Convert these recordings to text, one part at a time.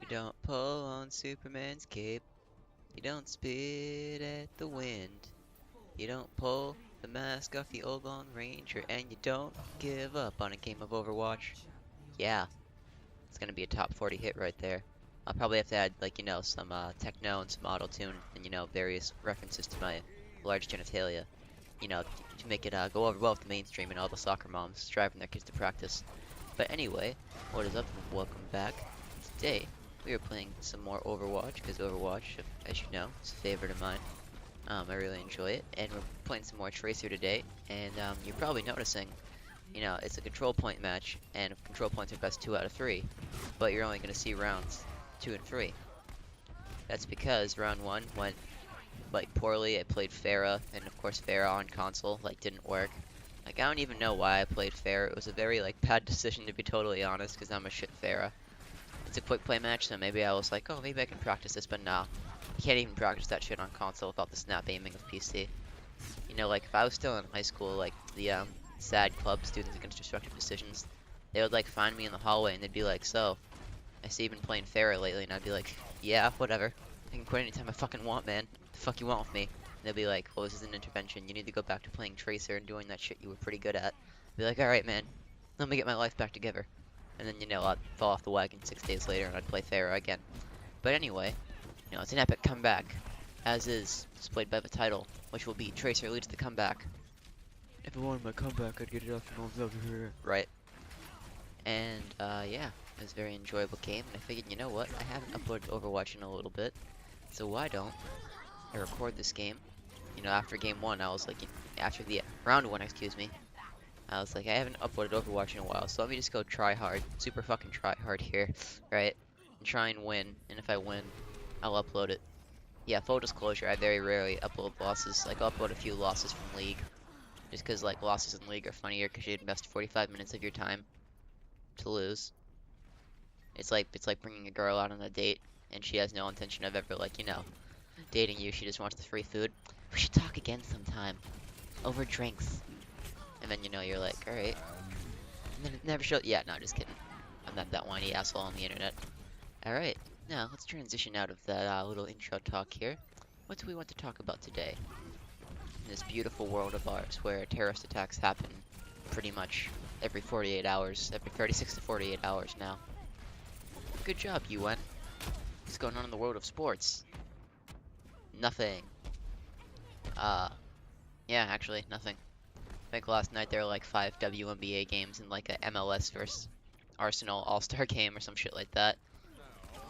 You don't pull on Superman's cape. You don't spit at the wind. You don't pull the mask off the old Lone Ranger. And you don't give up on a game of Overwatch. Yeah, it's gonna be a top 40 hit right there. I'll probably have to add, like, some techno and some auto-tune and, various references to my large genitalia. To make it go over well with the mainstream and all the soccer moms driving their kids to practice. But anyway, what is up and welcome back. Today, we are playing some more Overwatch, because Overwatch, as you know, is a favorite of mine. I really enjoy it, and we're playing some more Tracer today, and you're probably noticing, it's a control point match, and control points are best 2 out of 3, but you're only going to see rounds 2 and 3. That's because round 1 went, like, poorly. I played Pharah, and of course Pharah on console, like, didn't work. Like, I don't even know why I played Pharah. It was a very, like, bad decision, to be totally honest, because I'm a shit Pharah. It's a quick play match, so maybe I was like, oh, maybe I can practice this, but nah. You can't even practice that shit on console without the snap aiming of PC. Like, if I was still in high school, like, the, SAD club, Students Against Destructive Decisions, they would, like, find me in the hallway, and they'd be like, so, I see you've been playing Pharah lately, and I'd be like, yeah, whatever. I can quit anytime I fucking want, man. What the fuck you want with me? And they'll be like, well, this is an intervention. You need to go back to playing Tracer and doing that shit you were pretty good at. I'd be like, alright, man. Let me get my life back together. And then, I'd fall off the wagon 6 days later and I'd play Pharah again. But anyway, it's an epic comeback, as is displayed by the title, which will be Tracer leads the comeback. If I wanted my comeback, I'd get it off the moms over here. Right. And, yeah, it was a very enjoyable game, and I figured, you know what, I haven't uploaded Overwatch in a little bit, so why don't I record this game? After game 1, I was like, after the round 1, excuse me, I was like, I haven't uploaded Overwatch in a while, so let me just go try hard, super fucking try hard here, right? And try and win, and if I win, I'll upload it. Yeah, full disclosure, I very rarely upload losses. Like, I'll upload a few losses from League, just because, like, losses in League are funnier, because you invest 45 minutes of your time to lose. It's like bringing a girl out on a date, and she has no intention of ever, like, dating you. She just wants the free food. We should talk again sometime, over drinks. And then, you're like, alright. And then it never shows. Yeah, no, just kidding. I'm not that whiny asshole on the internet. Alright, now let's transition out of that little intro talk here. What do we want to talk about today? In this beautiful world of ours, where terrorist attacks happen pretty much every 48 hours, every 36 to 48 hours now. Good job, UN. What's going on in the world of sports? Nothing. Yeah, actually, nothing. I think last night there were like 5 WNBA games and like a MLS versus Arsenal All-Star game or some shit like that.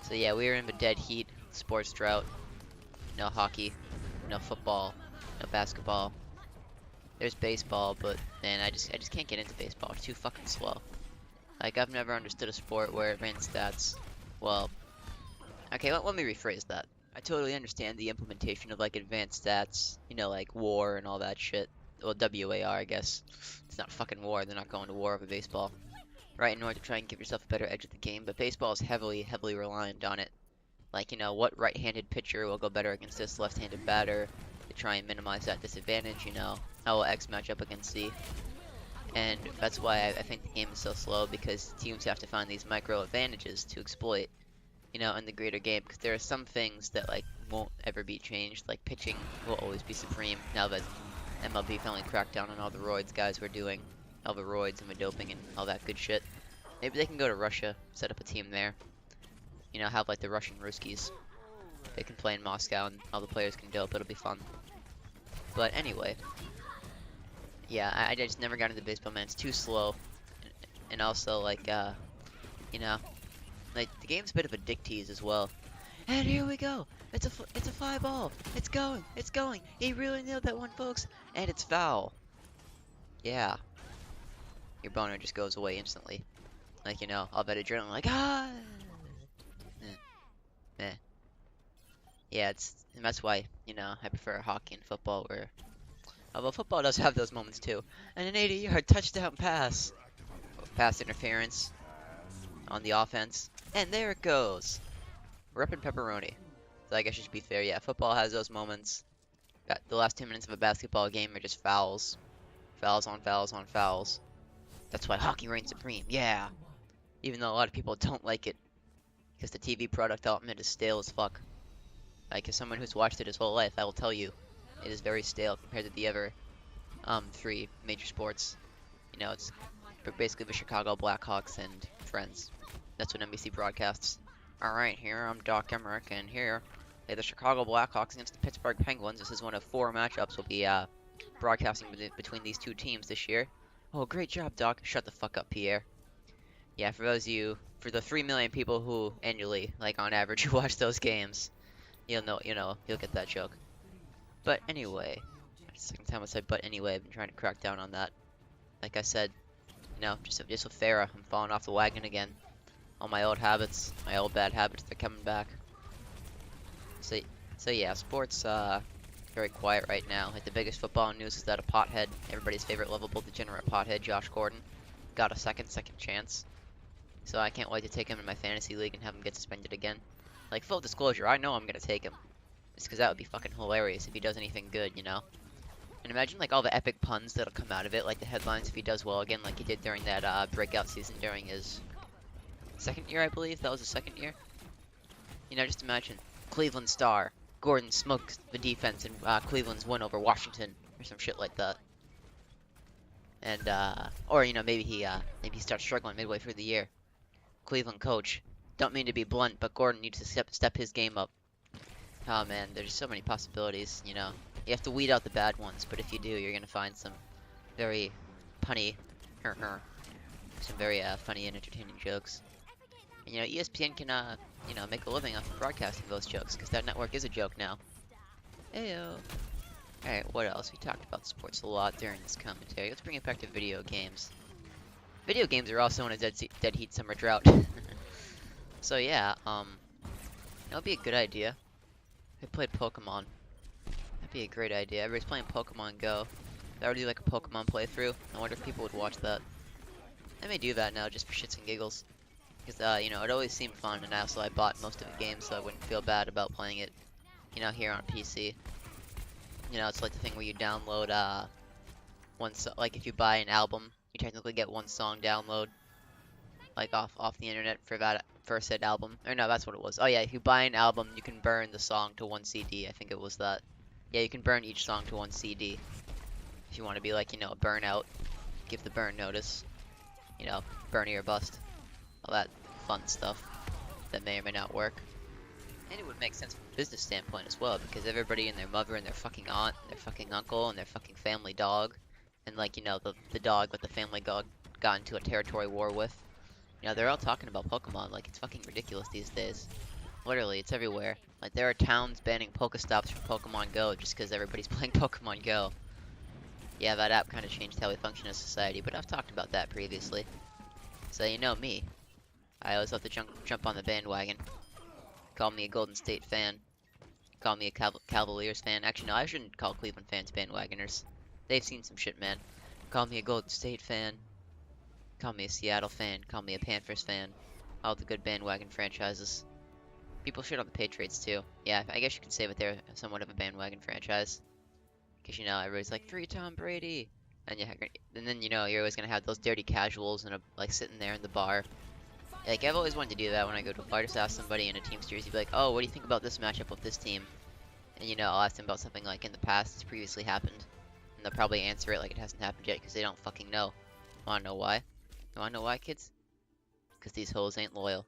So yeah, we were in the dead heat, sports drought. No hockey, no football, no basketball. There's baseball, but man, I just can't get into baseball. It's too fucking slow. Like, I've never understood a sport where advanced stats. Well, okay, let me rephrase that. I totally understand the implementation of like advanced stats, like war and all that shit. Well, WAR, I guess. It's not fucking war. They're not going to war over baseball, right? In order to try and give yourself a better edge at the game. But baseball is heavily reliant on it. Like, what right-handed pitcher will go better against this left-handed batter to try and minimize that disadvantage, how will X match up against Z. And that's why I think the game is so slow, because teams have to find these micro advantages to exploit, in the greater game. Because there are some things that, like, won't ever be changed. Like, pitching will always be supreme now that MLB finally cracked down on all the roids guys were doing. All the roids and the doping and all that good shit. Maybe they can go to Russia, set up a team there. Have like the Russian Ruskies. They can play in Moscow and all the players can dope. It'll be fun. But anyway. Yeah, I just never got into baseball, man. It's too slow. And also, like, like, the game's a bit of a dick tease as well. And here we go. It's a fly ball. It's going. He really nailed that one, folks. And it's foul. Yeah. Your boner just goes away instantly. Like, all that adrenaline, like, ah! Eh. Yeah, and that's why, I prefer hockey and football, where, although football does have those moments too. And an 80-yard touchdown pass. Pass interference on the offense. And there it goes. Reppin' pepperoni. So I guess you should be fair. Yeah, football has those moments. The last 2 minutes of a basketball game are just fouls. Fouls on fouls on fouls. That's why hockey reigns supreme. Yeah. Even though a lot of people don't like it. because the TV product development is stale as fuck. Like, as someone who's watched it his whole life, I will tell you, it is very stale compared to the other three major sports. You know, it's basically the Chicago Blackhawks and Friends. That's what NBC broadcasts. Alright, here I'm Doc Emmerich, and here the Chicago Blackhawks against the Pittsburgh Penguins. This is one of 4 matchups we'll be broadcasting between these two teams this year. Oh, great job, Doc. Shut the fuck up, Pierre. Yeah, for those of you, for the 3 million people who annually, like on average, who watch those games, you'll get that joke. But anyway, second time I said but anyway, I've been trying to crack down on that. Like I said, just with Farah, I'm falling off the wagon again. All my old habits, my old bad habits, they're coming back. So yeah, sports, very quiet right now. Like, the biggest football news is that a pothead, everybody's favorite lovable degenerate pothead, Josh Gordon, got a second chance. So I can't wait to take him in my fantasy league and have him get suspended again. Like, full disclosure, I know I'm gonna take him. It's because that would be fucking hilarious if he does anything good, you know? And imagine, like, all the epic puns that'll come out of it, like the headlines if he does well again, like he did during that breakout season during his second year, I believe. That was his second year. You know, just imagine. Cleveland star. Gordon smokes the defense in Cleveland's win over Washington, or some shit like that. And, or, maybe he starts struggling midway through the year. Cleveland coach. Don't mean to be blunt, but Gordon needs to step his game up. Oh man, there's so many possibilities, you know. You have to weed out the bad ones, but if you do, you're gonna find some very punny, some very funny and entertaining jokes. And, ESPN can, make a living off of broadcasting those jokes, because that network is a joke now. Heyo. Alright, what else? We talked about sports a lot during this commentary. Let's bring it back to video games. Video games are also in a dead heat summer drought. So yeah, that'd be a good idea. I played Pokemon. That'd be a great idea. Everybody's playing Pokemon Go. If I would do like a Pokemon playthrough, I wonder if people would watch that. I may do that now just for shits and giggles. Because, it always seemed fun, and also I bought most of the game so I wouldn't feel bad about playing it, here on PC. It's like the thing where you download, like if you buy an album, you technically get one song download, like off the internet for said album. Or no, that's what it was. Oh yeah, if you buy an album, you can burn the song to one CD. I think it was that. Yeah, you can burn each song to one CD. If you want to be like, a burnout, give the burn notice. Burn or bust. All that fun stuff that may or may not work. And it would make sense from a business standpoint as well, because everybody and their mother and their fucking aunt, and their fucking uncle, and their fucking family dog, and like, the dog that the family dog got into a territory war with. They're all talking about Pokemon, like, it's fucking ridiculous these days. Literally, it's everywhere. Like, there are towns banning Pokestops from Pokemon Go just because everybody's playing Pokemon Go. Yeah, that app kind of changed how we function as society, but I've talked about that previously. So, me. I always love to jump on the bandwagon. Call me a Golden State fan. Call me a Cavaliers fan. Actually, no, I shouldn't call Cleveland fans bandwagoners. They've seen some shit, man. Call me a Golden State fan. Call me a Seattle fan. Call me a Panthers fan. All the good bandwagon franchises. People shit on the Patriots, too. Yeah, I guess you can say that they're somewhat of a bandwagon franchise. Because, everybody's like, free Tom Brady! And then, you're always gonna have those dirty casuals and, like, sitting there in the bar. Like, I've always wanted to do that when I go to a bar. Just ask somebody in a team series, you'd be like, oh, what do you think about this matchup with this team? And, I'll ask them about something like in the past that's previously happened. And they'll probably answer it like it hasn't happened yet, because they don't fucking know. Wanna know why? You wanna know why, kids? Because these hoes ain't loyal.